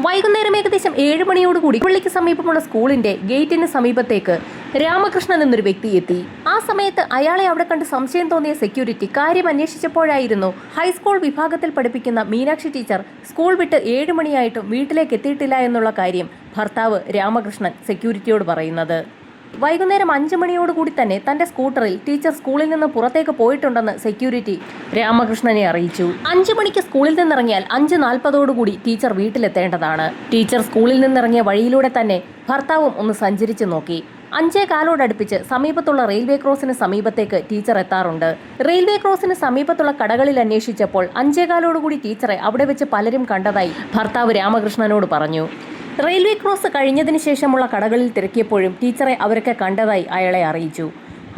വൈകുന്നേരം ഏകദേശം 7 മണിയോടുകൂടി പള്ളിക്ക് സമീപമുള്ള സ്കൂളിന്റെ ഗേറ്റിന് സമീപത്തേക്ക് രാമകൃഷ്ണൻ എന്നൊരു വ്യക്തി എത്തി. ആ സമയത്ത് അയാളെ അവിടെ കണ്ട് സംശയം തോന്നിയ സെക്യൂരിറ്റി കാര്യം അന്വേഷിച്ചപ്പോഴായിരുന്നു ഹൈസ്കൂൾ വിഭാഗത്തിൽ പഠിപ്പിക്കുന്ന മീനാക്ഷി ടീച്ചർ സ്കൂൾ വിട്ട് 7 മണിയായിട്ടും വീട്ടിലേക്ക് എത്തിയിട്ടില്ല എന്നുള്ള കാര്യം ഭർത്താവ് രാമകൃഷ്ണൻ സെക്യൂരിറ്റിയോട് പറയുന്നത്. വൈകുന്നേരം 5 മണിയോടുകൂടി തന്നെ തന്റെ സ്കൂട്ടറിൽ ടീച്ചർ സ്കൂളിൽ നിന്ന് പുറത്തേക്ക് പോയിട്ടുണ്ടെന്ന് സെക്യൂരിറ്റി രാമകൃഷ്ണനെ അറിയിച്ചു. 5 മണിക്ക് സ്കൂളിൽ നിന്നിറങ്ങിയാൽ 5:40 ടീച്ചർ വീട്ടിലെത്തേണ്ടതാണ്. ടീച്ചർ സ്കൂളിൽ നിന്നിറങ്ങിയ വഴിയിലൂടെ തന്നെ ഭർത്താവും ഒന്ന് സഞ്ചരിച്ചു നോക്കി. 5:15 സമീപത്തുള്ള റെയിൽവേ ക്രോസിന് സമീപത്തേക്ക് ടീച്ചർ എത്താറുണ്ട്. റെയിൽവേ ക്രോസിന് സമീപത്തുള്ള കടകളിൽ അന്വേഷിച്ചപ്പോൾ 5:15 ടീച്ചറെ അവിടെ വെച്ച് പലരും കണ്ടതായി ഭർത്താവ് രാമകൃഷ്ണനോട് പറഞ്ഞു. റെയിൽവേ ക്രോസ് കഴിഞ്ഞതിന് ശേഷമുള്ള കടകളിൽ തിരക്കിയപ്പോഴും ടീച്ചറെ അവരൊക്കെ കണ്ടതായി അയാളെ അറിയിച്ചു.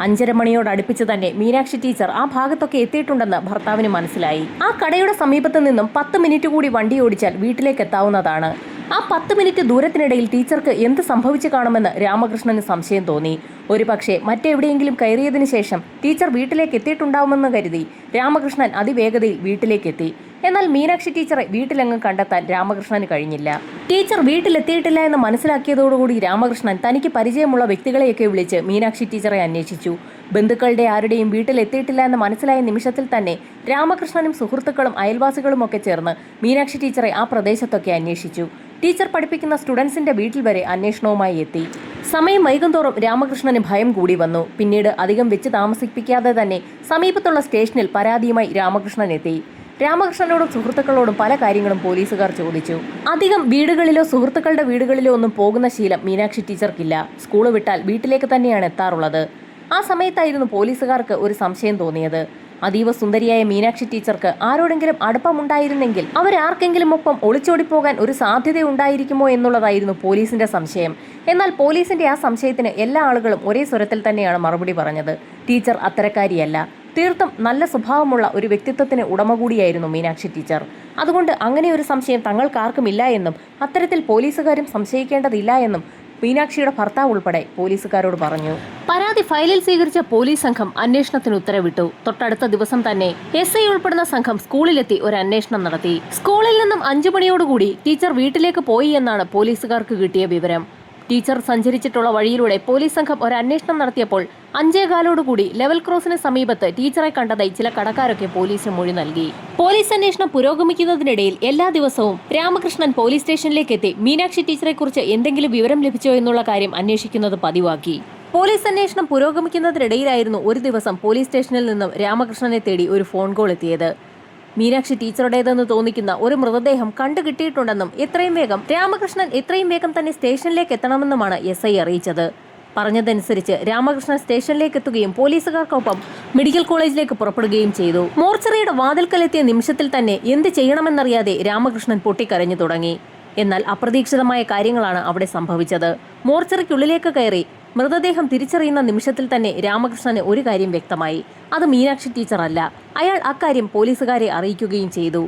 5:30 മണിയോടടുപ്പിച്ച് തന്നെ മീനാക്ഷി ടീച്ചർ ആ ഭാഗത്തൊക്കെ എത്തിയിട്ടുണ്ടെന്ന് ഭർത്താവിന് മനസ്സിലായി. ആ കടയുടെ സമീപത്ത് നിന്നും 10 മിനിറ്റ് കൂടി വണ്ടി ഓടിച്ചാൽ വീട്ടിലേക്ക് എത്താവുന്നതാണ്. ആ 10 മിനിറ്റ് ദൂരത്തിനിടയിൽ ടീച്ചർക്ക് എന്ത് സംഭവിച്ചു കാണുമെന്ന് രാമകൃഷ്ണന് സംശയം തോന്നി. ഒരുപക്ഷെ മറ്റെവിടെയെങ്കിലും കയറിയതിനു ശേഷം ടീച്ചർ വീട്ടിലേക്ക് എത്തിയിട്ടുണ്ടാവുമെന്ന് കരുതി രാമകൃഷ്ണൻ അതിവേഗതയിൽ വീട്ടിലേക്കെത്തി. എന്നാൽ മീനാക്ഷി ടീച്ചറെ വീട്ടിലെങ്ങും കണ്ടെത്താൻ രാമകൃഷ്ണന് കഴിഞ്ഞില്ല. ടീച്ചർ വീട്ടിലെത്തിയിട്ടില്ല എന്ന് മനസ്സിലാക്കിയതോടുകൂടി രാമകൃഷ്ണൻ തനിക്ക് പരിചയമുള്ള വ്യക്തികളെയൊക്കെ വിളിച്ച് മീനാക്ഷി ടീച്ചറെ അന്വേഷിച്ചു. ബന്ധുക്കളുടെ ആരുടെയും വീട്ടിലെത്തിയിട്ടില്ല എന്ന് മനസ്സിലായ നിമിഷത്തിൽ തന്നെ രാമകൃഷ്ണനും സുഹൃത്തുക്കളും അയൽവാസികളും ഒക്കെ ചേർന്ന് മീനാക്ഷി ടീച്ചറെ ആ പ്രദേശത്തൊക്കെ അന്വേഷിച്ചു. ടീച്ചർ പഠിപ്പിക്കുന്ന സ്റ്റുഡൻസിന്റെ വീട്ടിൽ വരെ അന്വേഷണവുമായി എത്തി. സമയം വൈകുന്തോറും രാമകൃഷ്ണന് ഭയം കൂടി വന്നു. പിന്നീട് അധികം വെച്ച് താമസിപ്പിക്കാതെ തന്നെ സമീപത്തുള്ള സ്റ്റേഷനിൽ പരാതിയുമായി രാമകൃഷ്ണൻ എത്തി. രാമകൃഷ്ണനോടും സുഹൃത്തുക്കളോടും പല കാര്യങ്ങളും പോലീസുകാർ ചോദിച്ചു. അധികം വീടുകളിലോ സുഹൃത്തുക്കളുടെ വീടുകളിലോ ഒന്നും പോകുന്ന ശീലം മീനാക്ഷി ടീച്ചർക്കില്ല. സ്കൂള് വിട്ടാൽ വീട്ടിലേക്ക് തന്നെയാണ് എത്താറുള്ളത്. ആ സമയത്തായിരുന്നു പോലീസുകാർക്ക് ഒരു സംശയം തോന്നിയത്. അതീവ സുന്ദരിയായ മീനാക്ഷി ടീച്ചർക്ക് ആരോടെങ്കിലും അടുപ്പമുണ്ടായിരുന്നെങ്കിൽ അവരാർക്കെങ്കിലും ഒപ്പം ഒളിച്ചോടിപ്പോകാൻ ഒരു സാധ്യത ഉണ്ടായിരിക്കുമോ എന്നുള്ളതായിരുന്നു പോലീസിന്റെ സംശയം. എന്നാൽ പോലീസിന്റെ ആ സംശയത്തിന് എല്ലാ ആളുകളും ഒരേ സ്വരത്തിൽ തന്നെയാണ് മറുപടി പറഞ്ഞത്. ടീച്ചർ അത്തരക്കാരിയല്ല. തീർത്തും നല്ല സ്വഭാവമുള്ള ഒരു വ്യക്തിത്വത്തിന് ഉടമ കൂടിയായിരുന്നു മീനാക്ഷി ടീച്ചർ. അതുകൊണ്ട് അങ്ങനെ ഒരു സംശയം തങ്ങൾക്കാർക്കുമില്ല എന്നും അത്തരത്തിൽ പോലീസുകാരും സംശയിക്കേണ്ടതില്ല എന്നും മീനാക്ഷിയുടെ ഭർത്താവ് ഉൾപ്പെടെ പോലീസുകാരോട് പറഞ്ഞു. പരാതി ഫയലിൽ സ്വീകരിച്ച പോലീസ് സംഘം അന്വേഷണത്തിന് ഉത്തരവിട്ടു. തൊട്ടടുത്ത ദിവസം തന്നെ SI ഉൾപ്പെടുന്ന സംഘം സ്കൂളിലെത്തി ഒരു അന്വേഷണം നടത്തി. സ്കൂളിൽ നിന്നും 5 മണിയോടുകൂടി ടീച്ചർ വീട്ടിലേക്ക് പോയി എന്നാണ് പോലീസുകാർക്ക് കിട്ടിയ വിവരം. ടീച്ചർ സഞ്ചരിച്ചിട്ടുള്ള വഴിയിലൂടെ പോലീസ് സംഘം ഒരു അന്വേഷണം നടത്തിയപ്പോൾ 5:15 ലെവൽ ക്രോസിന് സമീപത്ത് ടീച്ചറെ കണ്ടതായി ചില കടക്കാരൊക്കെ പോലീസിന് മൊഴി നൽകി. പോലീസ് അന്വേഷണം പുരോഗമിക്കുന്നതിനിടയിൽ എല്ലാ ദിവസവും രാമകൃഷ്ണൻ പോലീസ് സ്റ്റേഷനിലേക്ക് എത്തി മീനാക്ഷി ടീച്ചറെ കുറിച്ച് എന്തെങ്കിലും വിവരം ലഭിച്ചോ എന്നുള്ള കാര്യം അന്വേഷിക്കുന്നത് പതിവാക്കി. പോലീസ് അന്വേഷണം പുരോഗമിക്കുന്നതിനിടയിലായിരുന്നു ഒരു ദിവസം പോലീസ് സ്റ്റേഷനിൽ നിന്നും രാമകൃഷ്ണനെ തേടി ഒരു ഫോൺ കോൾ എത്തിയത്. മീനാക്ഷി ടീച്ചറുടേതെന്ന് തോന്നിക്കുന്ന ഒരു മൃതദേഹം കണ്ടുകിട്ടിയിട്ടുണ്ടെന്നും രാമകൃഷ്ണൻ എത്രയും വേഗം തന്നെ സ്റ്റേഷനിലേക്ക് എത്തണമെന്നുമാണ് SI അറിയിച്ചത്. പറഞ്ഞതനുസരിച്ച് രാമകൃഷ്ണൻ സ്റ്റേഷനിലേക്ക് എത്തുകയും പോലീസുകാർക്കൊപ്പം മെഡിക്കൽ കോളേജിലേക്ക് പുറപ്പെടുകയും ചെയ്തു. മോർച്ചറിയുടെ വാതിൽക്കലെത്തിയ നിമിഷത്തിൽ തന്നെ എന്ത് ചെയ്യണമെന്നറിയാതെ രാമകൃഷ്ണൻ പൊട്ടിക്കരഞ്ഞു തുടങ്ങി. എന്നാൽ അപ്രതീക്ഷിതമായ കാര്യങ്ങളാണ് അവിടെ സംഭവിച്ചത്. മോർച്ചറിക്കുള്ളിലേക്ക് കയറി മൃതദേഹം തിരിച്ചറിയുന്ന നിമിഷത്തിൽ തന്നെ രാമകൃഷ്ണന് ഒരു കാര്യം വ്യക്തമായി. അത് മീനാക്ഷി ടീച്ചർ അല്ല. അയാൾ അക്കാര്യം പോലീസുകാരെ അറിയിക്കുകയും ചെയ്തു.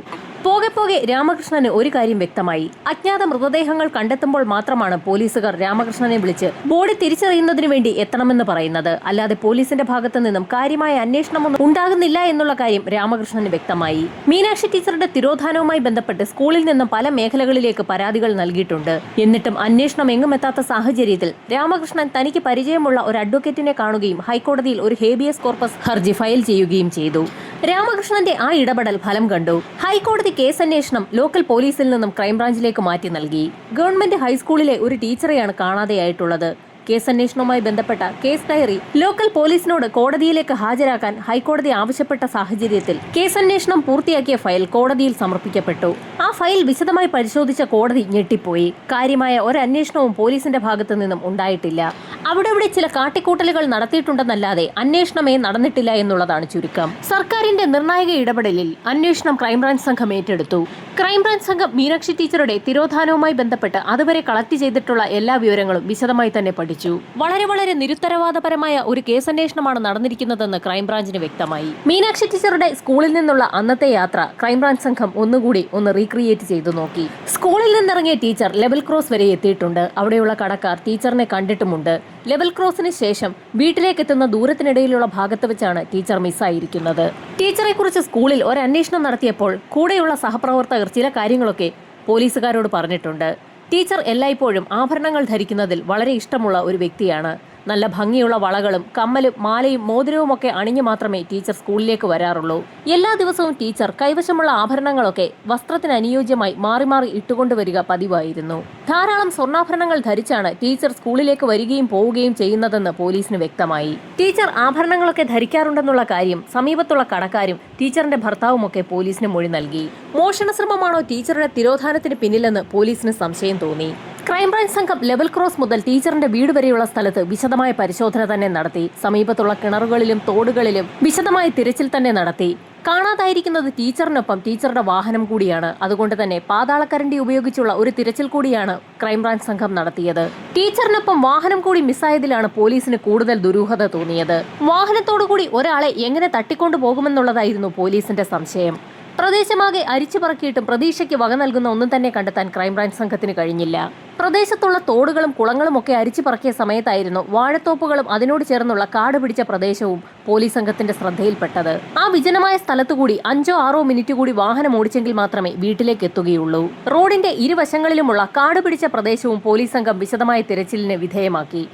പോകെ പോകെ രാമകൃഷ്ണന് ഒരു കാര്യം വ്യക്തമായി. അജ്ഞാത മൃതദേഹങ്ങൾ കണ്ടെത്തുമ്പോൾ മാത്രമാണ് പോലീസുകാർ രാമകൃഷ്ണനെ വിളിച്ച് ബോഡി തിരിച്ചറിയുന്നതിന് വേണ്ടി എത്തണമെന്ന് പറയുന്നത്. അല്ലാതെ പോലീസിന്റെ ഭാഗത്തു നിന്നും കാര്യമായ അന്വേഷണമൊന്നും ഉണ്ടാകുന്നില്ല എന്നുള്ള കാര്യം രാമകൃഷ്ണന് വ്യക്തമായി. മീനാക്ഷി ടീച്ചറുടെ തിരോധാനവുമായി ബന്ധപ്പെട്ട് സ്കൂളിൽ നിന്നും പല മേഖലകളിലേക്ക് പരാതികൾ നൽകിയിട്ടുണ്ട്. എന്നിട്ടും അന്വേഷണം എങ്ങും എത്താത്ത സാഹചര്യത്തിൽ രാമകൃഷ്ണൻ തനിക്ക് പരിചയമുള്ള ഒരു അഡ്വക്കേറ്റിനെ കാണുകയും ഹൈക്കോടതിയിൽ ഒരു ഹേബിയസ് കോർപ്പസ് ഹർജി ഫയൽ ചെയ്യുകയും ചെയ്തു. രാമകൃഷ്ണന്റെ ആ ഇടപെടൽ ഫലം കണ്ടു. ഹൈക്കോടതി കേസ് അന്വേഷണം ലോക്കൽ പോലീസിൽ നിന്നും ക്രൈംബ്രാഞ്ചിലേക്ക് മാറ്റി നൽകി. ഗവൺമെന്റ് ഹൈസ്കൂളിലെ ഒരു ടീച്ചറെയാണ് കാണാതെയായിട്ടുള്ളത്. കേസന്വേഷണവുമായി ബന്ധപ്പെട്ട കേസ് ഡയറി ലോക്കൽ പോലീസിനോട് കോടതിയിലേക്ക് ഹാജരാക്കാൻ ഹൈക്കോടതി ആവശ്യപ്പെട്ട സാഹചര്യത്തിൽ കേസന്വേഷണം പൂർത്തിയാക്കിയ ഫയൽ കോടതിയിൽ സമർപ്പിക്കപ്പെട്ടു. ആ ഫയൽ വിശദമായി പരിശോധിച്ച കോടതി ഞെട്ടിപ്പോയി. കാര്യമായ ഒരു അന്വേഷണവും പോലീസിന്റെ ഭാഗത്തു നിന്നും ഉണ്ടായിട്ടില്ല. അവിടെ ചില കാട്ടിക്കൂട്ടലുകൾ നടത്തിയിട്ടുണ്ടെന്നല്ലാതെ അന്വേഷണമേ നടന്നിട്ടില്ല എന്നുള്ളതാണ് ചുരുക്കം. സർക്കാരിന്റെ നിർണായക ഇടപെടലിൽ അന്വേഷണം ക്രൈംബ്രാഞ്ച് സംഘം ഏറ്റെടുത്തു. ക്രൈംബ്രാഞ്ച് സംഘം മീനാക്ഷി ടീച്ചറുടെ തിരോധാനവുമായി ബന്ധപ്പെട്ട് അതുവരെ കളക്ട് ചെയ്തിട്ടുള്ള എല്ലാ വിവരങ്ങളും വിശദമായി തന്നെ പഠിച്ചു. വളരെ നിരുത്തരവാദപരമായ ഒരു കേസന്വേഷണമാണ് നടന്നിരിക്കുന്നതെന്ന് ക്രൈംബ്രാഞ്ചിന് വ്യക്തമായി. മീനാക്ഷി ടീച്ചറുടെ സ്കൂളിൽ നിന്നുള്ള അന്നത്തെ യാത്ര ക്രൈംബ്രാഞ്ച് സംഘം ഒന്നുകൂടി റീക്രിയേറ്റ് ചെയ്തു നോക്കി. സ്കൂളിൽ നിന്നിറങ്ങിയ ടീച്ചർ ലെവൽ ക്രോസ് വരെ എത്തിയിട്ടുണ്ട്. അവിടെയുള്ള കടക്കാർ ടീച്ചറിനെ കണ്ടിട്ടുമുണ്ട്. ലെവൽ ക്രോസിന് ശേഷം വീട്ടിലേക്ക് എത്തുന്ന ദൂരത്തിനിടയിലുള്ള ഭാഗത്ത് വെച്ചാണ് ടീച്ചർ മിസ്സായിരിക്കുന്നത്. ടീച്ചറെ കുറിച്ച് സ്കൂളിൽ ഒരു അന്വേഷണം നടത്തിയപ്പോൾ കൂടെയുള്ള സഹപ്രവർത്തകർ ചില കാര്യങ്ങളൊക്കെ പോലീസുകാരോട് പറഞ്ഞിട്ടുണ്ട്. ടീച്ചർ എല്ലായ്പ്പോഴും ആഭരണങ്ങൾ ധരിക്കുന്നതിൽ വളരെ ഇഷ്ടമുള്ള ഒരു വ്യക്തിയാണ്. നല്ല ഭംഗിയുള്ള വളകളും കമ്മലും മാലയും മോതിരവുമൊക്കെ അണിഞ്ഞു മാത്രമേ ടീച്ചർ സ്കൂളിലേക്ക് വരാറുള്ളൂ. എല്ലാ ദിവസവും ടീച്ചർ കൈവശമുള്ള ആഭരണങ്ങളൊക്കെ വസ്ത്രത്തിന് അനുയോജ്യമായി മാറി മാറി ഇട്ടുകൊണ്ടുവരിക പതിവായിരുന്നു. ധാരാളം സ്വർണ്ണാഭരണങ്ങൾ ധരിച്ചാണ് ടീച്ചർ സ്കൂളിലേക്ക് വരികയും പോവുകയും ചെയ്യുന്നതെന്ന് പോലീസിന് വ്യക്തമായി. ടീച്ചർ ആഭരണങ്ങളൊക്കെ ധരിക്കാറുണ്ടെന്നുള്ള കാര്യം സമീപത്തുള്ള കടക്കാരും ടീച്ചറിന്റെ ഭർത്താവുമൊക്കെ പോലീസിന് മൊഴി നൽകി. മോഷണ ശ്രമമാണോ ടീച്ചറുടെ തിരോധാനത്തിന് പിന്നിലെന്ന് പോലീസിന് സംശയം തോന്നി. ക്രൈംബ്രാഞ്ച് സംഘം ലെവൽ ക്രോസ് മുതൽ ടീച്ചറിന്റെ വീട് വരെയുള്ള സ്ഥലത്ത് വിശദമായ പരിശോധന തന്നെ നടത്തി. സമീപത്തുള്ള കിണറുകളിലും തോടുകളിലും വിശദമായ തിരച്ചിൽ തന്നെ നടത്തി. കാണാതായിരിക്കുന്നത് ടീച്ചറിനൊപ്പം ടീച്ചറുടെ വാഹനം കൂടിയാണ്. അതുകൊണ്ട് തന്നെ പാതാളക്കരണ്ടി ഉപയോഗിച്ചുള്ള ഒരു തിരച്ചിൽ കൂടിയാണ് ക്രൈംബ്രാഞ്ച് സംഘം നടത്തിയത്. ടീച്ചറിനൊപ്പം വാഹനം കൂടി മിസ്സായതിലാണ് പോലീസിന് കൂടുതൽ ദുരൂഹത തോന്നിയത്. വാഹനത്തോടുകൂടി ഒരാളെ എങ്ങനെ തട്ടിക്കൊണ്ടു പോകുമെന്നുള്ളതായിരുന്നു പോലീസിന്റെ സംശയം. പ്രദേശമാകെ അരിച്ചു പറക്കിയിട്ടും പ്രതീക്ഷയ്ക്ക് വക നൽകുന്ന ഒന്നും തന്നെ കണ്ടെത്താൻ ക്രൈംബ്രാഞ്ച് സംഘത്തിന് കഴിഞ്ഞില്ല. പ്രദേശത്തുള്ള തോടുകളും കുളങ്ങളും ഒക്കെ അരിച്ചു പറക്കിയ സമയത്തായിരുന്നു വാഴത്തോപ്പുകളും അതിനോട് ചേർന്നുള്ള കാട് പിടിച്ച പ്രദേശവും പോലീസ് സംഘത്തിന്റെ ശ്രദ്ധയിൽപ്പെട്ടത്. ആ വിജനമായ സ്ഥലത്തുകൂടി 5-6 മിനിറ്റ് കൂടി വാഹനം ഓടിച്ചെങ്കിൽ മാത്രമേ വീട്ടിലേക്ക് എത്തുകയുള്ളൂ. റോഡിന്റെ ഇരുവശങ്ങളിലുമുള്ള കാട് പിടിച്ച പ്രദേശവും പോലീസ് സംഘം വിശദമായ തിരച്ചിലിന് വിധേയമാക്കി.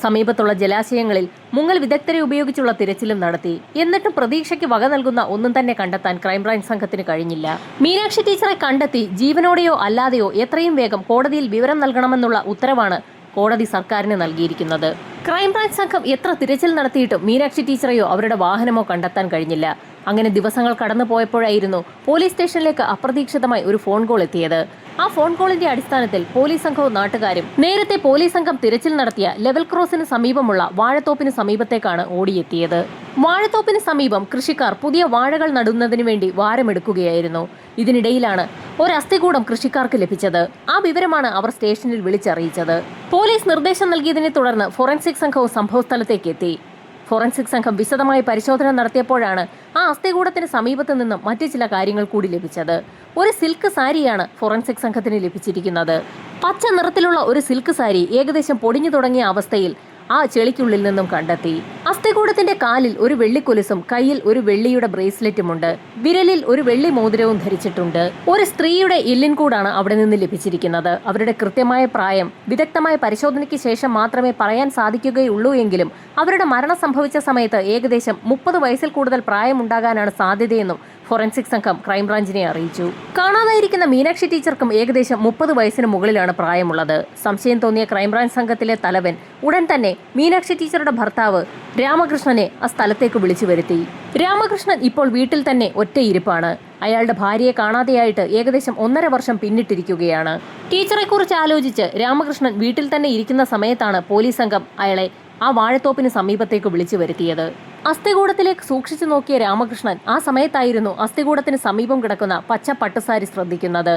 സമീപത്തുള്ള ജലാശയങ്ങളിൽ മുങ്ങൽ വിദഗ്ധരെ ഉപയോഗിച്ചുള്ള തിരച്ചിലും നടത്തി. എന്നിട്ടും പ്രതീക്ഷയ്ക്ക് വക നൽകുന്ന ഒന്നും തന്നെ കണ്ടെത്താൻ ക്രൈംബ്രാഞ്ച് സംഘത്തിന് കഴിഞ്ഞില്ല. മീനാക്ഷി ടീച്ചറെ കണ്ടെത്തി ജീവനോടെയോ അല്ലാതെയോ എത്രയും വേഗം കോടതിയിൽ വിവരം നൽകണമെന്നുള്ള ഉത്തരവാണ് കോടതി സർക്കാരിന് നൽകിയിരിക്കുന്നത്. ക്രൈംബ്രാഞ്ച് സംഘം എത്ര തിരച്ചിൽ നടത്തിയിട്ടും മീനാക്ഷി ടീച്ചറെയോ അവരുടെ വാഹനമോ കണ്ടെത്താൻ കഴിഞ്ഞില്ല. അങ്ങനെ ദിവസങ്ങൾ കടന്നു പോയപ്പോഴായിരുന്നു പോലീസ് സ്റ്റേഷനിലേക്ക് അപ്രതീക്ഷിതമായി ഒരു ഫോൺ കോൾ എത്തിയത്. ആ ഫോൺ കോളിന്റെ അടിസ്ഥാനത്തിൽ പോലീസ് സംഘവും നാട്ടുകാരും നേരത്തെ പോലീസ് സംഘം തിരച്ചിൽ നടത്തിയ ലെവൽ ക്രോസിന് സമീപമുള്ള വാഴത്തോപ്പിന് സമീപത്തേക്കാണ് ഓടിയെത്തിയത്. വാഴത്തോപ്പിന് സമീപം കൃഷിക്കാർ പുതിയ വാഴകൾ നടുന്നതിന് വേണ്ടി വാരമെടുക്കുകയായിരുന്നു. ഇതിനിടയിലാണ് ഒരു അസ്ഥികൂടം കൃഷിക്കാർക്ക് ലഭിച്ചത്. ആ വിവരമാണ് അവർ സ്റ്റേഷനിൽ വിളിച്ചറിയിച്ചത്. പോലീസ് നിർദ്ദേശം നൽകിയതിനെ തുടർന്ന് ഫോറൻസിക് സംഘവും സംഭവസ്ഥലത്തേക്ക് എത്തി. ഫോറൻസിക് സംഘം വിശദമായ പരിശോധന നടത്തിയപ്പോഴാണ് ആ അസ്ഥികൂടത്തിന് സമീപത്ത് നിന്നും മറ്റു ചില കാര്യങ്ങൾ കൂടി ലഭിച്ചത്. ഒരു സിൽക്ക് സാരിയാണ് ഫോറൻസിക് സംഘത്തിന് ലഭിച്ചിരിക്കുന്നത്. പച്ച നിറത്തിലുള്ള ഒരു സിൽക്ക് സാരി ഏകദേശം പൊടിഞ്ഞു തുടങ്ങിയ അവസ്ഥയിൽ ആ ചെളിക്കുള്ളിൽ നിന്നും കണ്ടെത്തി. അസ്ഥികൂടത്തിന്റെ കാലിൽ ഒരു വെള്ളിക്കൊലുസും കയ്യിൽ ഒരു വെള്ളിയുടെ ബ്രേസ്ലെറ്റുമുണ്ട്. വിരലിൽ ഒരു വെള്ളി മോതിരവും ധരിച്ചിട്ടുണ്ട്. ഒരു സ്ത്രീയുടെ എല്ലിൻകൂടാണ് അവിടെ നിന്ന് ലഭിച്ചിരിക്കുന്നത്. അവരുടെ കൃത്യമായ പ്രായം വിദഗ്ധമായ പരിശോധനയ്ക്ക് ശേഷം മാത്രമേ പറയാൻ സാധിക്കുകയുള്ളൂ എങ്കിലും അവരുടെ മരണം സംഭവിച്ച സമയത്ത് ഏകദേശം 30 വയസ്സിൽ കൂടുതൽ പ്രായമുണ്ടാകാനാണ് സാധ്യതയെന്നും ഫോറൻസിക് സംഘം ക്രൈംബ്രാഞ്ചിനെ അറിയിച്ചു. കാണാതായിരിക്കുന്ന മീനാക്ഷി ടീച്ചർക്കും ഏകദേശം 30 വയസ്സിന് മുകളിലാണ് പ്രായമുള്ളത്. സംശയം തോന്നിയ ക്രൈംബ്രാഞ്ച് സംഘത്തിലെ തലവൻ ഉടൻ തന്നെ മീനാക്ഷി ടീച്ചറുടെ ഭർത്താവ് രാമകൃഷ്ണനെ ആ സ്ഥലത്തേക്ക് വിളിച്ചു വരുത്തി. രാമകൃഷ്ണൻ ഇപ്പോൾ വീട്ടിൽ തന്നെ ഒറ്റയിരിപ്പാണ്. അയാളുടെ ഭാര്യയെ കാണാതെയായിട്ട് ഏകദേശം 1.5 വർഷം പിന്നിട്ടിരിക്കുകയാണ്. ടീച്ചറെക്കുറിച്ച് ആലോചിച്ച് രാമകൃഷ്ണൻ വീട്ടിൽ തന്നെ ഇരിക്കുന്ന സമയത്താണ് പോലീസ് സംഘം അയാളെ ആ വാഴത്തോപ്പിന് സമീപത്തേക്ക് വിളിച്ചു വരുത്തിയത്. അസ്ഥികൂടത്തിലേക്ക് സൂക്ഷിച്ചു നോക്കിയ രാമകൃഷ്ണൻ ആ സമയത്തായിരുന്നു അസ്ഥികൂടത്തിന് സമീപം കിടക്കുന്ന പച്ച പട്ടുസാരി ശ്രദ്ധിക്കുന്നത്.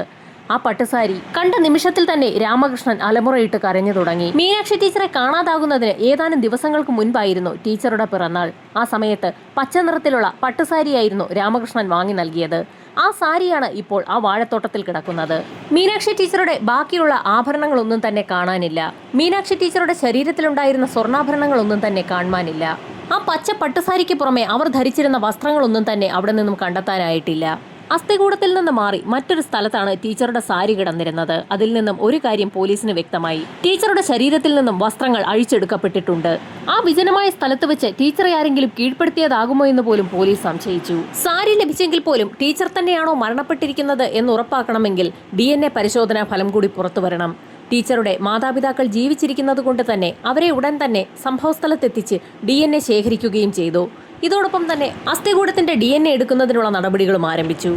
ആ പട്ടുസാരി കണ്ട നിമിഷത്തിൽ തന്നെ രാമകൃഷ്ണൻ അലമുറയിട്ട് കരഞ്ഞു തുടങ്ങി. മീനാക്ഷി ടീച്ചറെ കാണാതാകുന്നതിന് ഏതാനും ദിവസങ്ങൾക്ക് മുൻപായിരുന്നു ടീച്ചറുടെ പിറന്നാൾ. ആ സമയത്ത് പച്ച നിറത്തിലുള്ള പട്ടുസാരിയായിരുന്നു രാമകൃഷ്ണൻ വാങ്ങി നൽകിയത്. ആ സാരിയാണ് ഇപ്പോൾ ആ വാഴത്തോട്ടത്തിൽ കിടക്കുന്നത്. മീനാക്ഷി ടീച്ചറുടെ ബാക്കിയുള്ള ആഭരണങ്ങളൊന്നും തന്നെ കാണാനില്ല. മീനാക്ഷി ടീച്ചറുടെ ശരീരത്തിലുണ്ടായിരുന്ന സ്വർണ്ണാഭരണങ്ങളൊന്നും തന്നെ കാണാനില്ല. ആ പച്ച പട്ടുസാരിക്ക് പുറമെ അവർ ധരിച്ചിരുന്ന വസ്ത്രങ്ങളൊന്നും തന്നെ അവിടെ നിന്നും കണ്ടെത്താനായിട്ടില്ല. അസ്ഥികൂടത്തിൽ നിന്ന് മാറി മറ്റൊരു സ്ഥലത്താണ് ടീച്ചറുടെ സാരി കിടന്നിരുന്നത്. അതിൽ നിന്നും ഒരു കാര്യം പോലീസിന് വ്യക്തമായി. ടീച്ചറുടെ ശരീരത്തിൽ നിന്നും വസ്ത്രങ്ങൾ അഴിച്ചെടുക്കപ്പെട്ടിട്ടുണ്ട്. ആ വിജനമായ സ്ഥലത്ത് വെച്ച് ടീച്ചറെ ആരെങ്കിലും കീഴ്പ്പെടുത്തിയതാകുമോ എന്ന് പോലും പോലീസ് സംശയിച്ചു. സാരി ലഭിച്ചെങ്കിൽ പോലും ടീച്ചർ തന്നെയാണോ മരണപ്പെട്ടിരിക്കുന്നത് എന്ന് ഉറപ്പാക്കണമെങ്കിൽ DNA പരിശോധനാ ഫലം കൂടി പുറത്തുവരണം. ടീച്ചറുടെ മാതാപിതാക്കൾ ജീവിച്ചിരിക്കുന്നത് കൊണ്ട് തന്നെ അവരെ ഉടൻ തന്നെ സംഭവസ്ഥലത്തെത്തിച്ച് DNA ശേഖരിക്കുകയും ചെയ്തു. ഇതോടൊപ്പം തന്നെ അസ്ഥികൂടത്തിന്റെ DNA എടുക്കുന്നതിനുള്ള നടപടികളും ആരംഭിച്ചു.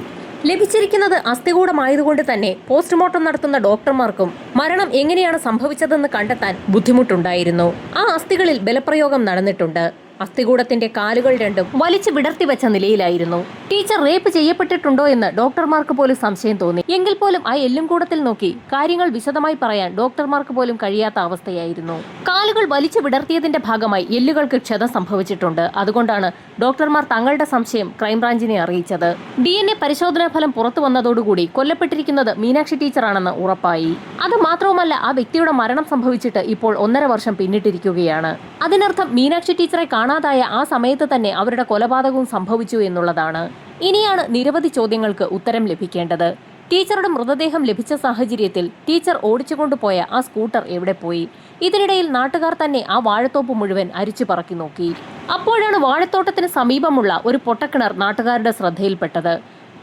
ലഭിച്ചിരിക്കുന്നത് അസ്ഥികൂടമായതുകൊണ്ട് തന്നെ പോസ്റ്റ്മോർട്ടം നടത്തുന്ന ഡോക്ടർമാർക്കും മരണം എങ്ങനെയാണ് സംഭവിച്ചതെന്ന് കണ്ടെത്താൻ ബുദ്ധിമുട്ടുണ്ടായിരുന്നു. ആ അസ്ഥികളിൽ ബലപ്രയോഗം നടന്നിട്ടുണ്ട്. അസ്ഥികൂടത്തിന്റെ കാലുകൾ രണ്ടും വലിച്ചു വിടർത്തി വെച്ച നിലയിലായിരുന്നു. ടീച്ചർ റേപ്പ് ചെയ്യപ്പെട്ടിട്ടുണ്ടോ എന്ന് ഡോക്ടർമാർക്ക് പോലും സംശയം തോന്നി. എങ്കിൽ പോലും ആ എല്ലും കൂടത്തിൽ നോക്കി കാര്യങ്ങൾ വിശദമായി പറയാൻ ഡോക്ടർമാർക്ക് പോലും കഴിയാത്ത അവസ്ഥയായിരുന്നു. കാലുകൾ വലിച്ചു വിടർത്തിയതിന്റെ ഭാഗമായി എല്ലുകൾക്ക് ക്ഷതം സംഭവിച്ചിട്ടുണ്ട്. അതുകൊണ്ടാണ് ഡോക്ടർമാർ തങ്ങളുടെ സംശയം ക്രൈംബ്രാഞ്ചിനെ അറിയിച്ചത്. DNA പരിശോധനാ ഫലം പുറത്തു വന്നതോടുകൂടി കൊല്ലപ്പെട്ടിരിക്കുന്നത് മീനാക്ഷി ടീച്ചറാണെന്ന് ഉറപ്പായി. അത് മാത്രവുമല്ല, ആ വ്യക്തിയുടെ മരണം സംഭവിച്ചിട്ട് ഇപ്പോൾ 1.5 വർഷം പിന്നിട്ടിരിക്കുകയാണ്. അതിനർത്ഥം മീനാക്ഷി ടീച്ചറെ കാണാതായ ആ സമയത്ത് തന്നെ അവരുടെ കൊലപാതകവും സംഭവിച്ചു എന്നുള്ളതാണ്. ഇനിയാണ് നിരവധി ചോദ്യങ്ങൾക്ക് ഉത്തരം ലഭിക്കേണ്ടത്. ടീച്ചറുടെ മൃതദേഹം ലഭിച്ച സാഹചര്യത്തിൽ ടീച്ചർ ഓടിച്ചുകൊണ്ടുപോയ ആ സ്കൂട്ടർ എവിടെ പോയി? ഇതിനിടയിൽ നാട്ടുകാർ തന്നെ ആ വാഴത്തോപ്പ് മുഴുവൻ അരിച്ചു പറക്കി നോക്കി. അപ്പോഴാണ് വാഴത്തോട്ടത്തിന് സമീപമുള്ള ഒരു പൊട്ടക്കിണർ നാട്ടുകാരുടെ ശ്രദ്ധയിൽപ്പെട്ടത്.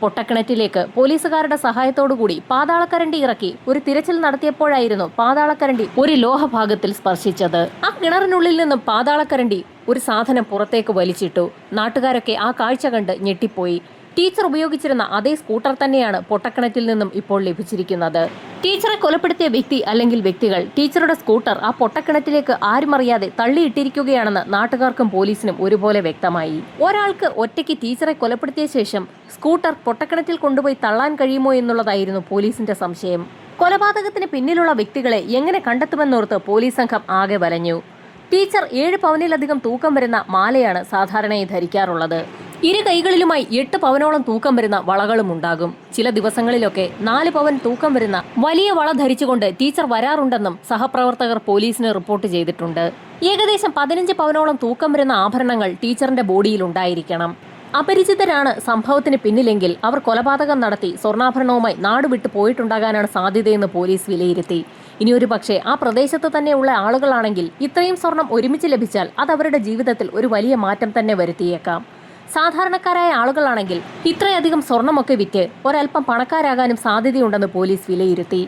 പൊട്ടക്കിണറ്റിലേക്ക് പോലീസുകാരുടെ സഹായത്തോടുകൂടി പാതാളക്കരണ്ടി ഇറക്കി ഒരു തിരച്ചിൽ നടത്തിയപ്പോഴായിരുന്നു പാതാളക്കരണ്ടി ഒരു ലോഹഭാഗത്തിൽ സ്പർശിച്ചത്. ആ കിണറിനുള്ളിൽ നിന്നും പാതാളക്കരണ്ടി ഒരു സാധനം പുറത്തേക്ക് വലിച്ചിട്ടു. നാട്ടുകാരൊക്കെ ആ കാഴ്ച കണ്ട് ഞെട്ടിപ്പോയി. ടീച്ചർ ഉപയോഗിച്ചിരുന്ന അതേ സ്കൂട്ടർ തന്നെയാണ് പൊട്ടക്കിണറ്റിൽ നിന്നും ഇപ്പോൾ ലഭിച്ചിരിക്കുന്നത്. ടീച്ചറെ കൊലപ്പെടുത്തിയ വ്യക്തി അല്ലെങ്കിൽ വ്യക്തികൾ ടീച്ചറുടെ സ്കൂട്ടർ ആ പൊട്ടക്കിണറ്റിലേക്ക് ആരുമറിയാതെ തള്ളിയിട്ടിരിക്കുകയാണെന്ന് നാട്ടുകാർക്കും പോലീസിനും ഒരുപോലെ വ്യക്തമായി. ഒരാൾക്ക് ഒറ്റയ്ക്ക് ടീച്ചറെ കൊലപ്പെടുത്തിയ ശേഷം സ്കൂട്ടർ പൊട്ടക്കിണറ്റിൽ കൊണ്ടുപോയി തള്ളാൻ കഴിയുമോ എന്നുള്ളതായിരുന്നു പോലീസിന്റെ സംശയം. കൊലപാതകത്തിന് പിന്നിലുള്ള വ്യക്തികളെ എങ്ങനെ കണ്ടെത്തുമെന്നോർത്ത് പോലീസ് സംഘം ആകെ വലഞ്ഞു. ടീച്ചർ 7 പവനിലധികം തൂക്കം വരുന്ന മാലയാണ് സാധാരണയായി ധരിക്കാറുള്ളത്. ഇരു കൈകളിലുമായി 8 പവനോളം തൂക്കം വരുന്ന വളകളും ഉണ്ടാകും. ചില ദിവസങ്ങളിലൊക്കെ 4 പവൻ തൂക്കം വരുന്ന വലിയ വള ധരിച്ചുകൊണ്ട് ടീച്ചർ വരാറുണ്ടെന്നും സഹപ്രവർത്തകർ പോലീസിന് റിപ്പോർട്ട് ചെയ്തിട്ടുണ്ട്. ഏകദേശം 15 പവനോളം തൂക്കം വരുന്ന ആഭരണങ്ങൾ ടീച്ചറിന്റെ ബോഡിയിൽ ഉണ്ടായിരിക്കണം. അപരിചിതരാണ് സംഭവത്തിന് പിന്നിലെങ്കിൽ അവർ കൊലപാതകം നടത്തി സ്വർണ്ണാഭരണവുമായി നാടുവിട്ടു പോയിട്ടുണ്ടാകാനാണ് സാധ്യതയെന്ന് പോലീസ് വിലയിരുത്തി. ഇനിയൊരു പക്ഷേ ആ പ്രദേശത്ത് തന്നെയുള്ള ആളുകളാണെങ്കിൽ ഇത്രയും സ്വർണം ഒരുമിച്ച് ലഭിച്ചാൽ അത് അവരുടെ ജീവിതത്തിൽ ഒരു വലിയ മാറ്റം തന്നെ വരുത്തിയേക്കാം. സാധാരണക്കാരായ ആളുകളാണെങ്കിൽ ഇത്രയധികം സ്വർണമൊക്കെ വിറ്റ് ഒരൽപ്പം പണക്കാരാകാനും സാധ്യതയുണ്ടെന്ന് പോലീസ് വിലയിരുത്തി.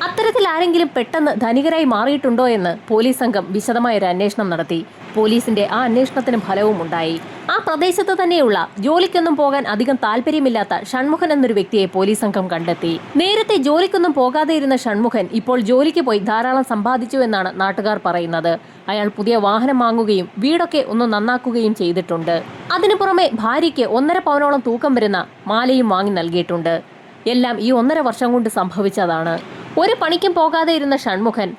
അത്തരത്തിൽ ആരെങ്കിലും പെട്ടെന്ന് ധനികരായി മാറിയിട്ടുണ്ടോ എന്ന് പോലീസ് സംഘം വിശദമായൊരു അന്വേഷണം നടത്തി. പോലീസിന്റെ ആ അന്വേഷണത്തിന് ഫലവും ഉണ്ടായി. ആ പ്രദേശത്ത് തന്നെയുള്ള ജോലിക്കൊന്നും പോകാൻ അധികം താല്പര്യമില്ലാത്ത ഷൺമുഖൻ എന്നൊരു വ്യക്തിയെ പോലീസ് സംഘം കണ്ടെത്തി. നേരത്തെ ജോലിക്കൊന്നും പോകാതെ ഇരുന്ന ഷൺമുഖൻ ഇപ്പോൾ ജോലിക്ക് പോയി ധാരാളം സമ്പാദിച്ചു എന്നാണ് നാട്ടുകാർ പറയുന്നത്. അയാൾ പുതിയ വാഹനം വാങ്ങുകയും വീടൊക്കെ ഒന്ന് നന്നാക്കുകയും ചെയ്തിട്ടുണ്ട്. അതിനു പുറമെ ഭാര്യയ്ക്ക് 1.5 പവനോളം തൂക്കം വരുന്ന മാലയും വാങ്ങി നൽകിയിട്ടുണ്ട്. എല്ലാം ഈ 1.5 വർഷം കൊണ്ട് സംഭവിച്ചതാണ്. ഒരു പണിക്കും പോകാതെ ഇരുന്ന ഷൺമുഖൻ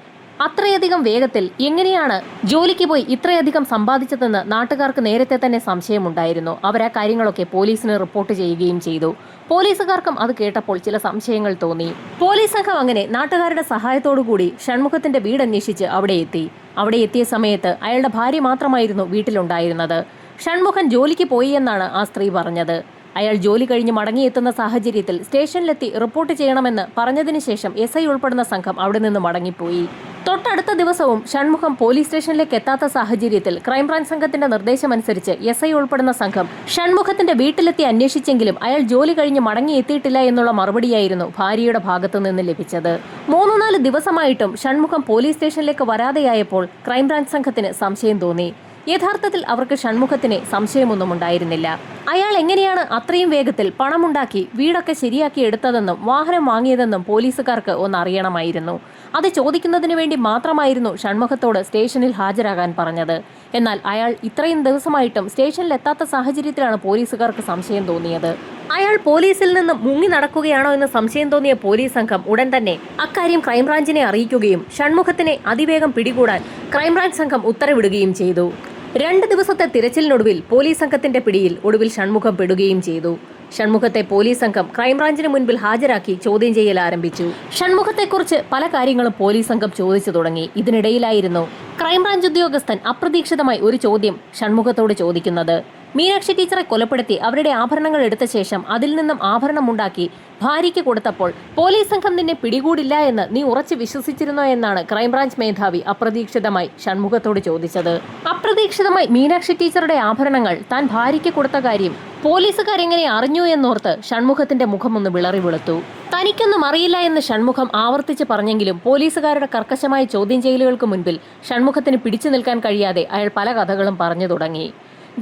അത്രയധികം വേഗത്തിൽ എങ്ങനെയാണ് ജോലിക്ക് പോയി ഇത്രയധികം സമ്പാദിച്ചതെന്ന് നാട്ടുകാർക്ക് നേരത്തെ തന്നെ സംശയമുണ്ടായിരുന്നു. അവർ ആ കാര്യങ്ങളൊക്കെ പോലീസിന് റിപ്പോർട്ട് ചെയ്യുകയും ചെയ്തു. പോലീസുകാർക്കും അത് കേട്ടപ്പോൾ ചില സംശയങ്ങൾ തോന്നി. പോലീസ് സംഘം അങ്ങനെ നാട്ടുകാരുടെ സഹായത്തോടുകൂടി ഷൺമുഖത്തിന്റെ വീട് അന്വേഷിച്ച് അവിടെ എത്തി. അവിടെ എത്തിയ സമയത്ത് അയാളുടെ ഭാര്യ മാത്രമായിരുന്നു വീട്ടിലുണ്ടായിരുന്നത്. ഷൺമുഖൻ ജോലിക്ക് പോയി എന്നാണ് ആ സ്ത്രീ പറഞ്ഞത്. അയാൾ ജോലി കഴിഞ്ഞ് മടങ്ങിയെത്തുന്ന സാഹചര്യത്തിൽ സ്റ്റേഷനിലെത്തി റിപ്പോർട്ട് ചെയ്യണമെന്ന് പറഞ്ഞതിന് ശേഷം SI ഉൾപ്പെടുന്ന സംഘം അവിടെ നിന്ന് മടങ്ങിപ്പോയി. തൊട്ടടുത്ത ദിവസവും ഷൺമുഖം പോലീസ് സ്റ്റേഷനിലേക്ക് എത്താത്ത സാഹചര്യത്തിൽ ക്രൈംബ്രാഞ്ച് സംഘത്തിന്റെ നിർദ്ദേശമനുസരിച്ച് SI ഉൾപ്പെടുന്ന സംഘം ഷൺമുഖത്തിന്റെ വീട്ടിലെത്തി അന്വേഷിച്ചെങ്കിലും അയാൾ ജോലി കഴിഞ്ഞ് മടങ്ങിയെത്തിയിട്ടില്ല എന്നുള്ള മറുപടിയായിരുന്നു ഭാര്യയുടെ ഭാഗത്തു നിന്ന് ലഭിച്ചത്. 3-4 ദിവസമായിട്ടും ഷൺമുഖം പോലീസ് സ്റ്റേഷനിലേക്ക് വരാതെയായപ്പോൾ ക്രൈംബ്രാഞ്ച് സംഘത്തിന് സംശയം തോന്നി. യഥാർത്ഥത്തിൽ അവർക്ക് ഷൺമുഖത്തിന് സംശയമൊന്നും ഉണ്ടായിരുന്നില്ല. അയാൾ എങ്ങനെയാണ് അത്രയും വേഗത്തിൽ പണമുണ്ടാക്കി വീടൊക്കെ ശരിയാക്കി എടുത്തതെന്നും വാഹനം വാങ്ങിയതെന്നും പോലീസുകാർക്ക് ഒന്നറിയണമായിരുന്നു. അത് ചോദിക്കുന്നതിന് വേണ്ടി മാത്രമായിരുന്നു ഷൺമുഖത്തോട് സ്റ്റേഷനിൽ ഹാജരാകാൻ പറഞ്ഞത്. എന്നാൽ അയാൾ ഇത്രയും ദിവസമായിട്ടും സ്റ്റേഷനിൽ എത്താത്ത സാഹചര്യത്തിലാണ് പോലീസുകാർക്ക് സംശയം തോന്നിയത്. അയാൾ പോലീസിൽ നിന്ന് മുങ്ങി നടക്കുകയാണോ എന്ന് സംശയം തോന്നിയ പോലീസ് സംഘം ഉടൻ തന്നെ അക്കാര്യം ക്രൈംബ്രാഞ്ചിനെ അറിയിക്കുകയും ഷൺമുഖത്തിനെ അതിവേഗം പിടികൂടാൻ ക്രൈംബ്രാഞ്ച് സംഘം ഉത്തരവിടുകയും ചെയ്തു. 2 ദിവസത്തെ തിരച്ചിലിനൊടുവിൽ പോലീസ് സംഘത്തിന്റെ പിടിയിൽ ഒടുവിൽ ഷൺമുഖം പെടുകയും ചെയ്തു. ഷൺമുഖത്തെ പോലീസ് സംഘം ക്രൈംബ്രാഞ്ചിന് മുൻപിൽ ഹാജരാക്കി ചോദ്യം ചെയ്യൽ ആരംഭിച്ചു. ഷൺമുഖത്തെക്കുറിച്ച് പല കാര്യങ്ങളും പോലീസ് സംഘം ചോദിച്ചു തുടങ്ങി. ഇതിനിടയിലായിരുന്നു ക്രൈംബ്രാഞ്ച് ഉദ്യോഗസ്ഥൻ അപ്രതീക്ഷിതമായി ഒരു ചോദ്യം ഷൺമുഖത്തോട് ചോദിക്കുന്നത്. മീനാക്ഷി ടീച്ചറെ കൊലപ്പെടുത്തി അവരുടെ ആഭരണങ്ങൾ എടുത്ത ശേഷം അതിൽ നിന്നും ആഭരണം ഉണ്ടാക്കി ഭാര്യയ്ക്ക് കൊടുത്തപ്പോൾ പോലീസ് സംഘം നിന്നെ പിടികൂടില്ല എന്ന് നീ ഉറച്ചു വിശ്വസിച്ചിരുന്നോ എന്നാണ് ക്രൈംബ്രാഞ്ച് മേധാവി അപ്രതീക്ഷിതമായി ഷൺമുഖത്തോട് ചോദിച്ചത്. അപ്രതീക്ഷിതമായി മീനാക്ഷി ടീച്ചറുടെ ആഭരണങ്ങൾ താൻ ഭാര്യയ്ക്ക് കൊടുത്ത കാര്യം പോലീസുകാരെങ്ങനെ അറിഞ്ഞു എന്നോർത്ത് ഷൺമുഖത്തിന്റെ മുഖമൊന്ന് വിളറി വെളുത്തു. തനിക്കൊന്നും അറിയില്ല എന്ന് ഷൺമുഖം ആവർത്തിച്ച് പറഞ്ഞെങ്കിലും പോലീസുകാരുടെ കർക്കശമായ ചോദ്യം ചെയ്യലുകൾക്ക് മുൻപിൽ ഷൺമുഖത്തിന് പിടിച്ചു നിൽക്കാൻ കഴിയാതെ അയാൾ പല കഥകളും പറഞ്ഞു തുടങ്ങി.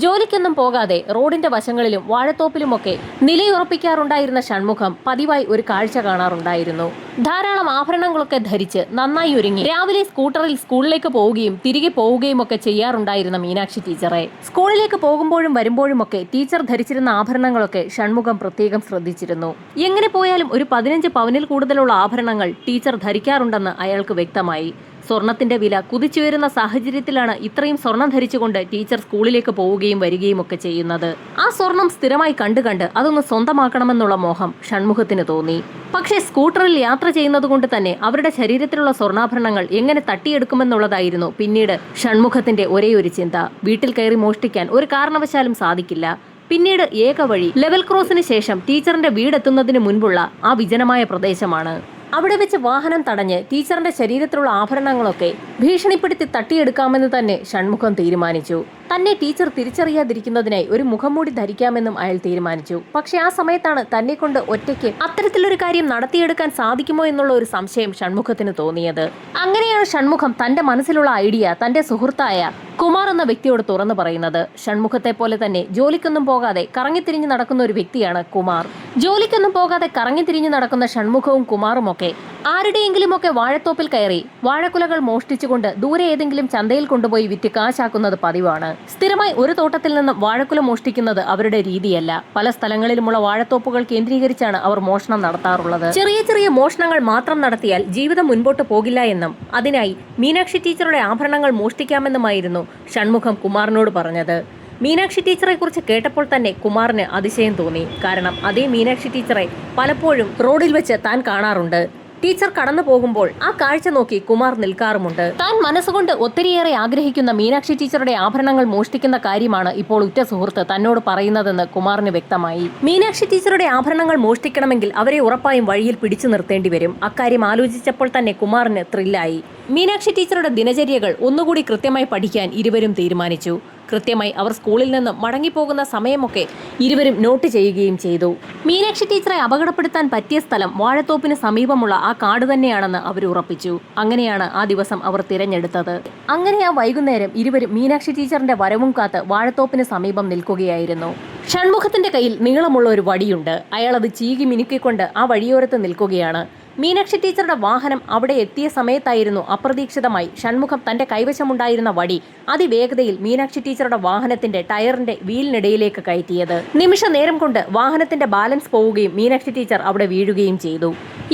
ജോലിക്കൊന്നും പോകാതെ റോഡിന്റെ വശങ്ങളിലും വാഴത്തോപ്പിലുമൊക്കെ നിലയുറപ്പിക്കാറുണ്ടായിരുന്ന ഷൺമുഖം പതിവായി ഒരു കാഴ്ച കാണാറുണ്ടായിരുന്നു. ധാരാളം ആഭരണങ്ങളൊക്കെ ധരിച്ച് നന്നായി ഒരുങ്ങി രാവിലെ സ്കൂട്ടറിൽ സ്കൂളിലേക്ക് പോവുകയും തിരികെ പോവുകയും ഒക്കെ ചെയ്യാറുണ്ടായിരുന്ന മീനാക്ഷി ടീച്ചറെ സ്കൂളിലേക്ക് പോകുമ്പോഴും വരുമ്പോഴുമൊക്കെ ടീച്ചർ ധരിച്ചിരുന്ന ആഭരണങ്ങളൊക്കെ ഷൺമുഖം പ്രത്യേകം ശ്രദ്ധിച്ചിരുന്നു. എങ്ങനെ പോയാലും ഒരു 15 പവനിൽ കൂടുതലുള്ള ആഭരണങ്ങൾ ടീച്ചർ ധരിക്കാറുണ്ടെന്ന് അയാൾക്ക് വ്യക്തമായി. സ്വർണത്തിന്റെ വില കുതിച്ചുയരുന്ന സാഹചര്യത്തിലാണ് ഇത്രയും സ്വർണം ധരിച്ചുകൊണ്ട് ടീച്ചർ സ്കൂളിലേക്ക് പോവുകയും വരികയും ഒക്കെ ചെയ്യുന്നത്. ആ സ്വർണം സ്ഥിരമായി കണ്ട് അതൊന്ന് സ്വന്തമാക്കണമെന്നുള്ള മോഹം ഷൺമുഖത്തിന് തോന്നി. പക്ഷേ സ്കൂട്ടറിൽ യാത്ര ചെയ്യുന്നത് കൊണ്ട് തന്നെ അവരുടെ ശരീരത്തിലുള്ള സ്വർണ്ണാഭരണങ്ങൾ എങ്ങനെ തട്ടിയെടുക്കുമെന്നുള്ളതായിരുന്നു പിന്നീട് ഷൺമുഖത്തിന്റെ ഒരേ ഒരു ചിന്ത. വീട്ടിൽ കയറി മോഷ്ടിക്കാൻ ഒരു കാരണവശാലും സാധിക്കില്ല. പിന്നീട് ഏക വഴി ലെവൽ ക്രോസിന് ശേഷം ടീച്ചറിന്റെ വീടെത്തുന്നതിന് മുൻപുള്ള ആ വിജനമായ പ്രദേശമാണ്. അവിടെ വെച്ച് വാഹനം തടഞ്ഞ് ടീച്ചറിന്റെ ശരീരത്തിലുള്ള ആഭരണങ്ങളൊക്കെ ഭീഷണിപ്പെടുത്തി തട്ടിയെടുക്കാമെന്ന് തന്നെ ഷൺമുഖം തീരുമാനിച്ചു. തന്നെ ടീച്ചർ തിരിച്ചറിയാതിരിക്കുന്നതിനായി ഒരു മുഖംമൂടി ധരിക്കാമെന്നും അയാൾ തീരുമാനിച്ചു. പക്ഷെ ആ സമയത്താണ് തന്നെ കൊണ്ട് ഒറ്റയ്ക്ക് അത്തരത്തിലൊരു കാര്യം നടത്തിയെടുക്കാൻ സാധിക്കുമോ എന്നുള്ള ഒരു സംശയം ഷൺമുഖത്തിന് തോന്നിയത്. അങ്ങനെയാണ് ഷൺമുഖം തന്റെ മനസ്സിലുള്ള ഐഡിയ തന്റെ സുഹൃത്തായ കുമാർ എന്ന വ്യക്തിയോട് തുറന്നു പറയുന്നത്. ഷൺമുഖത്തെ പോലെ തന്നെ ജോലിക്കൊന്നും പോകാതെ കറങ്ങിത്തിരിഞ്ഞു നടക്കുന്ന ഒരു വ്യക്തിയാണ് കുമാർ. ജോലിക്കൊന്നും പോകാതെ കറങ്ങിത്തിരിഞ്ഞു നടക്കുന്ന ഷൺമുഖവും കുമാറും ഒക്കെ ആരുടെയെങ്കിലുമൊക്കെ വാഴത്തോപ്പിൽ കയറി വാഴക്കുലകൾ മോഷ്ടിച്ചുകൊണ്ട് ദൂരെ ഏതെങ്കിലും ചന്തയിൽ കൊണ്ടുപോയി വിറ്റ് കാശാക്കുന്നത് പതിവാണ്. സ്ഥിരമായി ഒരു തോട്ടത്തിൽ നിന്നും വാഴക്കുല മോഷ്ടിക്കുന്നത് അവരുടെ രീതിയല്ല. പല സ്ഥലങ്ങളിലുമുള്ള വാഴത്തോപ്പുകൾ കേന്ദ്രീകരിച്ചാണ് അവർ മോഷണം നടത്താറുള്ളത്. ചെറിയ ചെറിയ മോഷണങ്ങൾ മാത്രം നടത്തിയാൽ ജീവിതം മുൻപോട്ട് പോകില്ല എന്നും അതിനായി മീനാക്ഷി ടീച്ചറുടെ ആഭരണങ്ങൾ മോഷ്ടിക്കാമെന്നുമായിരുന്നു ഷൺമുഖം കുമാറിനോട് പറഞ്ഞത്. മീനാക്ഷി ടീച്ചറെ കുറിച്ച് കേട്ടപ്പോൾ തന്നെ കുമാറിന് അതിശയം തോന്നി. കാരണം അതേ മീനാക്ഷി ടീച്ചറെ പലപ്പോഴും റോഡിൽ വെച്ച് താൻ കാണാറുണ്ട്. ടീച്ചർ കടന്നു പോകുമ്പോൾ ആ കാഴ്ച നോക്കി കുമാർ നിൽക്കാറുമുണ്ട്. താൻ മനസ്സുകൊണ്ട് ഒത്തിരിയേറെ ആഗ്രഹിക്കുന്ന മീനാക്ഷി ടീച്ചറുടെ ആഭരണങ്ങൾ മോഷ്ടിക്കുന്ന കാര്യമാണ് ഇപ്പോൾ ഉറ്റ സുഹൃത്ത് തന്നോട് പറയുന്നതെന്ന് കുമാറിന് വ്യക്തമായി. മീനാക്ഷി ടീച്ചറുടെ ആഭരണങ്ങൾ മോഷ്ടിക്കണമെങ്കിൽ അവരെ ഉറപ്പായും വഴിയിൽ പിടിച്ചു നിർത്തേണ്ടി വരും. അക്കാര്യം ആലോചിച്ചപ്പോൾ തന്നെ കുമാറിന് ത്രില്ലായി. മീനാക്ഷി ടീച്ചറുടെ ദിനചര്യകൾ ഒന്നുകൂടി കൃത്യമായി പഠിക്കാൻ ഇരുവരും തീരുമാനിച്ചു. കൃത്യമായി അവർ സ്കൂളിൽ നിന്ന് മടങ്ങിപ്പോകുന്ന സമയമൊക്കെ ഇരുവരും നോട്ട് ചെയ്യുകയും ചെയ്തു. മീനാക്ഷി ടീച്ചറെ അപകടപ്പെടുത്താൻ പറ്റിയ സ്ഥലം വാഴത്തോപ്പിന് സമീപമുള്ള ആ കാട് തന്നെയാണെന്ന് അവർ ഉറപ്പിച്ചു. അങ്ങനെയാണ് ആ ദിവസം അവർ തിരഞ്ഞെടുത്തത്. അങ്ങനെ ആ വൈകുന്നേരം ഇരുവരും മീനാക്ഷി ടീച്ചറിന്റെ വരവും കാത്ത് വാഴത്തോപ്പിന് സമീപം നിൽക്കുകയായിരുന്നു. ഷൺമുഖത്തിന്റെ കയ്യിൽ നീളമുള്ള ഒരു വടിയുണ്ട്. അയാൾ അത് ചീകി മിനുക്കിക്കൊണ്ട് ആ വഴിയോരത്ത് നിൽക്കുകയാണ്. മീനാക്ഷി ടീച്ചറുടെ വാഹനം അവിടെ എത്തിയ സമയത്തായിരുന്നു അപ്രതീക്ഷിതമായി ഷൺമുഖം തന്റെ കൈവശമുണ്ടായിരുന്ന വടി അതിവേഗതയിൽ മീനാക്ഷി ടീച്ചറുടെ വാഹനത്തിന്റെ ടയറിന്റെ വീലിനിടയിലേക്ക് കയറ്റിയത്. നിമിഷ നേരം കൊണ്ട് വാഹനത്തിന്റെ ബാലൻസ് പോവുകയും മീനാക്ഷി ടീച്ചർ അവിടെ വീഴുകയും ചെയ്തു.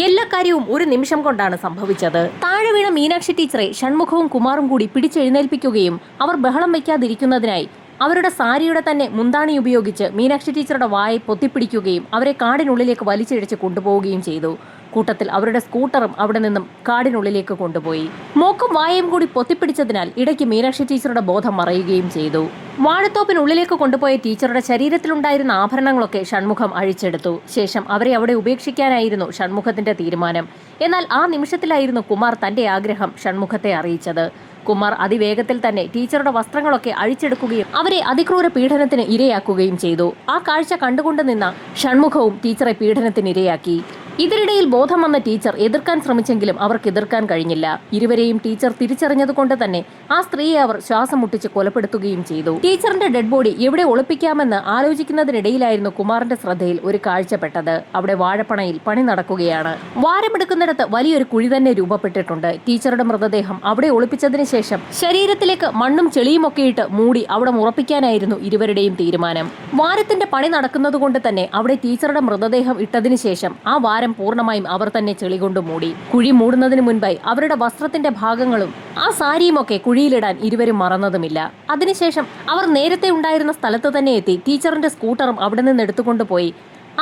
എല്ലാ കാര്യവും ഒരു നിമിഷം കൊണ്ടാണ് സംഭവിച്ചത്. താഴെ വീണ മീനാക്ഷി ടീച്ചറെ ഷൺമുഖവും കുമാറും കൂടി പിടിച്ചെഴുന്നേൽപ്പിക്കുകയും അവർ ബഹളം വയ്ക്കാതിരിക്കുന്നതിനായി അവരുടെ സാരിയുടെ തന്നെ മുന്താണി ഉപയോഗിച്ച് മീനാക്ഷി ടീച്ചറുടെ വാயை പൊത്തിപ്പിടിക്കുകയും അവരെ കാടിനുള്ളിലേക്ക് വലിച്ചിഴച്ച് കൊണ്ടുപോവുകയും ചെയ്തു. കൂട്ടത്തിൽ അവരുടെ സ്കൂട്ടറും അവിടെ നിന്നും കാടിനുള്ളിലേക്ക് കൊണ്ടുപോയി. മൂക്കും വായയും കൂടി പൊത്തിപ്പിടിച്ചതിനാൽ ഇടയ്ക്ക് മീനാക്ഷി ടീച്ചറുടെ ബോധം മറയുകയും ചെയ്തു. വാഴത്തോപ്പിനുള്ളിലേക്ക് കൊണ്ടുപോയ ടീച്ചറുടെ ശരീരത്തിലുണ്ടായിരുന്ന ആഭരണങ്ങളൊക്കെ ഷൺമുഖം അഴിച്ചെടുത്തു. ശേഷം അവരെ അവിടെ ഉപേക്ഷിക്കാനായിരുന്നു ഷൺമുഖത്തിന്റെ തീരുമാനം. എന്നാൽ ആ നിമിഷത്തിലായിരുന്നു കുമാർ തന്റെ ആഗ്രഹം ഷൺമുഖത്തെ അറിയിച്ചത്. കുമാർ അതിവേഗത്തിൽ തന്നെ ടീച്ചറുടെ വസ്ത്രങ്ങളൊക്കെ അഴിച്ചെടുക്കുകയും അവരെ അതിക്രൂര പീഡനത്തിന് ഇരയാക്കുകയും ചെയ്തു. ആ കാഴ്ച കണ്ടുകൊണ്ട് നിന്ന ഷൺമുഖവും ടീച്ചറെ പീഡനത്തിന് ഇരയാക്കി. ഇതിനിടയിൽ ബോധം വന്ന ടീച്ചർ എതിർക്കാൻ ശ്രമിച്ചെങ്കിലും അവർക്ക് എതിർക്കാൻ കഴിഞ്ഞില്ല. ഇരുവരെയും ടീച്ചർ തിരിച്ചറിഞ്ഞതുകൊണ്ട് തന്നെ ആ സ്ത്രീയെ അവർ ശ്വാസം മുട്ടിച്ച് കൊലപ്പെടുത്തുകയും ചെയ്തു. ടീച്ചറിന്റെ ഡെഡ് ബോഡി എവിടെ ഒളിപ്പിക്കാമെന്ന് ആലോചിക്കുന്നതിനിടയിലായിരുന്നു കുമാറിന്റെ ശ്രദ്ധയിൽ ഒരു കാഴ്ചപ്പെട്ടത്. അവിടെ വാഴപ്പണയിൽ പണി നടക്കുകയാണ്. വാരമെടുക്കുന്നിടത്ത് വലിയൊരു കുഴി തന്നെ രൂപപ്പെട്ടിട്ടുണ്ട്. ടീച്ചറുടെ മൃതദേഹം അവിടെ ഒളിപ്പിച്ചതിന് ശേഷം ശരീരത്തിലേക്ക് മണ്ണും ചെളിയുമൊക്കെ ഇട്ട് മൂടി അവിടെ ഉറപ്പിക്കാനായിരുന്നു ഇരുവരുടെയും തീരുമാനം. വാരത്തിന്റെ പണി നടക്കുന്നതുകൊണ്ട് തന്നെ അവിടെ ടീച്ചറുടെ മൃതദേഹം ഇട്ടതിന് ശേഷം ആ വാരം പൂർണ്ണമായും അവർ തന്നെ ചെളി കൊണ്ട് മൂടി. കുഴി മൂടുന്നതിന് മുൻപായി അവരുടെ വസ്ത്രത്തിന്റെ ഭാഗങ്ങളും ആ സാരിയുമൊക്കെ കുഴിയിലിടാൻ ഇരുവരും മറന്നതുമില്ല. അതിനുശേഷം അവർ നേരത്തെ ഉണ്ടായിരുന്ന സ്ഥലത്ത് തന്നെ എത്തി ടീച്ചറിന്റെ സ്കൂട്ടറും അവിടെ നിന്ന് എടുത്തുകൊണ്ടുപോയി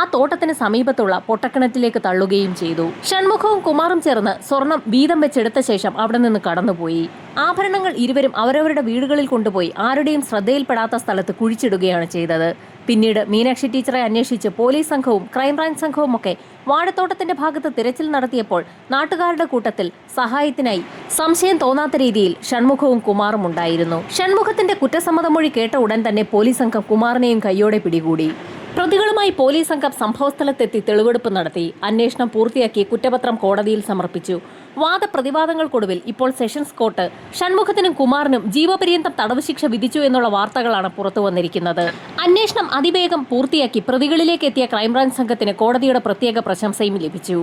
ആ തോട്ടത്തിന് സമീപത്തുള്ള പൊട്ടക്കിണറ്റിലേക്ക് തള്ളുകയും ചെയ്തു. ഷൺമുഖവും കുമാറും ചേർന്ന് സ്വർണം വീതം വെച്ചെടുത്ത ശേഷം അവിടെ നിന്ന് കടന്നുപോയി. ആഭരണങ്ങൾ ഇരുവരും അവരവരുടെ വീടുകളിൽ കൊണ്ടുപോയി ആരുടെയും ശ്രദ്ധയിൽപ്പെടാത്ത സ്ഥലത്ത് കുഴിച്ചിടുകയാണ് ചെയ്തത്. പിന്നീട് മീനാക്ഷി ടീച്ചറെ അന്വേഷിച്ച് പോലീസ് സംഘവും ക്രൈംബ്രാഞ്ച് സംഘവും ഒക്കെ വാഴത്തോട്ടത്തിന്റെ ഭാഗത്ത് തിരച്ചിൽ നടത്തിയപ്പോൾ നാട്ടുകാരുടെ കൂട്ടത്തിൽ സഹായത്തിനായി സംശയം തോന്നാത്ത രീതിയിൽ ഷൺമുഖവും കുമാറും ഉണ്ടായിരുന്നു. ഷൺമുഖത്തിന്റെ കുറ്റസമ്മതമൊഴി കേട്ട ഉടൻ തന്നെ പോലീസ് സംഘം കുമാറിനെയും കൈയോടെ പിടികൂടി. പ്രതികളുമായി പോലീസ് സംഘം സംഭവസ്ഥലത്തെത്തി തെളിവെടുപ്പ് നടത്തി. അന്വേഷണം പൂർത്തിയാക്കി കുറ്റപത്രം കോടതിയിൽ സമർപ്പിച്ചു. വാദപ്രതിവാദങ്ങൾക്കൊടുവിൽ ഇപ്പോൾ സെഷൻസ് കോർട്ട് ഷൺമുഖത്തിനും കുമാറിനും ജീവപര്യന്തം തടവ് ശിക്ഷ വിധിച്ചു എന്നുള്ള വാർത്തകളാണ് പുറത്തു വന്നിരിക്കുന്നത്. അന്വേഷണം അതിവേഗം പൂർത്തിയാക്കി പ്രതികളിലേക്ക് എത്തിയ ക്രൈംബ്രാഞ്ച് സംഘത്തിന് കോടതിയുടെ പ്രത്യേക പ്രശംസയും ലഭിച്ചു.